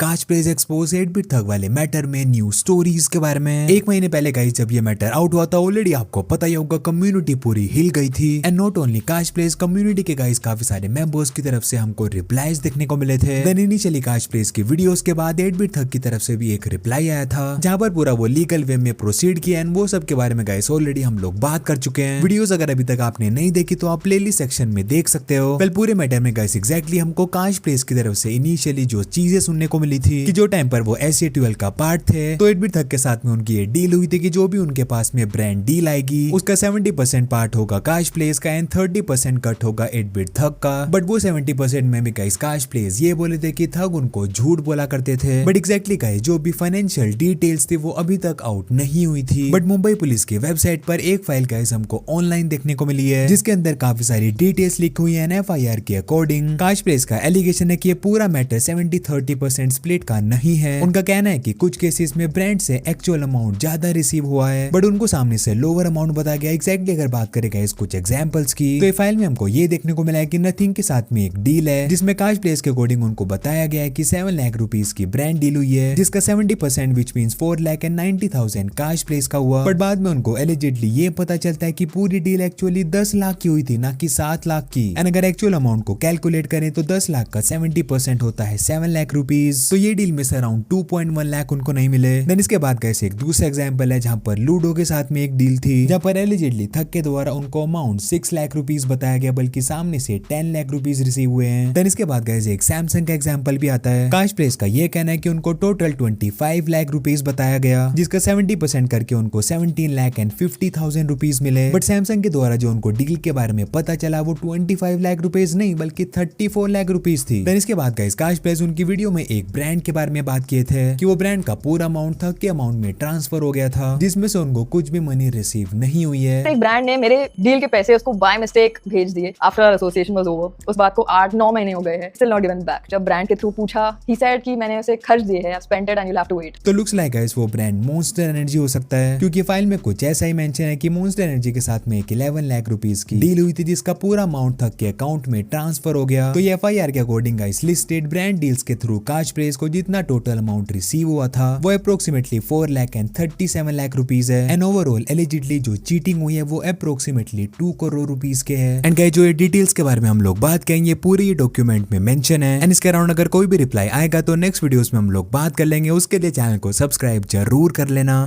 काश pledge expose 8-बिट थग वाले matter में न्यू स्टोरीज के बारे में। एक महीने पहले गाइस जब ये मैटर आउट हुआ था ऑलरेडी आपको पता ही होगा, कम्युनिटी पूरी हिल गई थी। एंड नॉट ओनली काश प्लेज, कम्युनिटी के गाइस काफी सारे मेंबर्स की तरफ से हमको रिप्लाईज देखने को मिले थे। देन इनिशियली काश प्लेज की वीडियोस के बाद 8-बिट थग की तरफ से भी एक रिप्लाई आया था जहां पर पूरा वो लीगल वे में प्रोसीड किया एंड वो सब के बारे में गाइस ऑलरेडी हम लोग बात कर चुके हैं। वीडियोस अगर अभी तक आपने नहीं देखी तो आप प्लेलिस्ट सेक्शन में देख सकते हो। वेल पूरे मैटर में गाइस एग्जैक्टली हमको काश प्लेज की तरफ से इनिशियली जो चीजें सुनने को मिली थी कि जो टाइम पर वो SCA12 का पार्ट थे तो 8-बिट थग के साथ में उनकी ये डील हुई थी कि जो भी उनके पास में ब्रांड डील आएगी उसका 70% पार्ट होगा काश प्लेज का एंड 30% कट होगा 8-बिट थग का। बट वो 70% में भी गाइस काश प्लेज ये बोले थे कि थग उनको झूठ बोला करते थे। बट एग्जैक्टली गाइस जो भी फाइनेंशियल डिटेल्स थी वो अभी तक आउट नहीं हुई थी। बट मुंबई पुलिस की वेबसाइट पर एक फाइल गाइस हमको ऑनलाइन देखने को मिली है जिसके अंदर काफी सारी डिटेल्स लिखी हुई है। FIR के अकॉर्डिंग काश प्लेज का एलिगेशन है कि ये पूरा मैटर 70-30% स्प्लिट का नहीं है। उनका कहना है कि कुछ केसेस में ब्रांड से एक्चुअल अमाउंट ज्यादा रिसीव हुआ है बट उनको सामने से लोअर अमाउंट बताया गया। एग्जैक्टली अगर बात करेगा इस कुछ एग्जांपल्स की तो ये फाइल में हमको ये देखने को मिला है कि नथिंग के साथ में एक डील है जिसमें काश प्लेज के अकॉर्डिंग उनको बताया गया है कि 7 लाख रुपीस की ब्रांड डील हुई है जिसका 70% विच मींस 4,90,000 काश प्लेज का हुआ। बट बाद में उनको एलिजिडली ये पता चलता है कि पूरी डील एक्चुअली 10 लाख की हुई थी ना कि 7 लाख की। एंड अगर एक्चुअल अमाउंट को कैलकुलेट करें तो 10 लाख का 70% होता है 7 लाख रुपीस। तो ये डील में से अराउंड 2.1 लाख उनको नहीं मिले। देन इसके बाद कैसे एक दूसरा एग्जांपल है जहां पर लूडो के साथ में एक डील थी जहां पर एलिजिडली थग के द्वारा उनको अमाउंट 6 लाख रुपीस बताया गया बल्कि सामने से 10 लाख रुपीस रिसीव हुए हैं। देन इसके बाद गाइस एक सैमसंग का एग्जांपल भी आता है। काश प्लेज का ये कहना है कि उनको टोटल 25 लाख रुपीस बताया गया जिसका 70% करके उनको 17,50,000 रुपीस मिले। बट सैमसंग के द्वारा जो उनको डील के बारे में पता चला वो 25 लाख रुपीस नहीं बल्कि 34 लाख रुपीस थी। देन इसके बाद गाइस काश प्लेज उनकी वीडियो में एक ब्रांड के बारे में बात किए थे कि वो ब्रांड का पूरा अमाउंट थग के अमाउंट में ट्रांसफर हो गया था जिसमें से उनको कुछ भी मनी रिसीव नहीं हुई है। एक ब्रांड ने मेरे डील के पैसे उसको बाय मिस्टेक भेज दिए आफ्टर एसोसिएशन वाज ओवर। उस बात को 8-9 महीने हो गए हैं, स्टिल नॉट गिवन बैक। जब ब्रांड के थ्रू पूछा ही सेड कि मैंने उसे खर्च दिए हैं, spent it and you have to wait. तो लुक्स लाइक गाइस वो ब्रांड मॉन्स्टर एनर्जी हो सकता है क्योंकि फाइल में कुछ ऐसा ही मेंशन है कि मॉन्स्टर एनर्जी के साथ में एक 11 लाख रुपीस की डील हुई थी जिसका पूरा अमाउंट थग के अकाउंट में ट्रांसफर हो गया। तो ये FIR के according guys listed brand deals के थ्रू काश प्लेज को जितना टोटल अमाउंट रिसीव हुआ था वो अप्रोक्सीमेटली 4,37 लाख रुपीस है। एंड ओवरऑल एलिजिडली जो चीटिंग हुई है वो अप्रोक्सीमेटली 2 करोड़ रुपीस के है। एंड गाइस जो ये डिटेल्स के बारे में हम लोग बात करेंगे पूरे ये डॉक्यूमेंट में मेंशन है। एंड इसके अराउंड अगर कोई भी रिप्लाई आएगा तो नेक्स्ट वीडियोस में हम लोग बात कर लेंगे। उसके लिए चैनल को सब्सक्राइब जरूर कर लेना।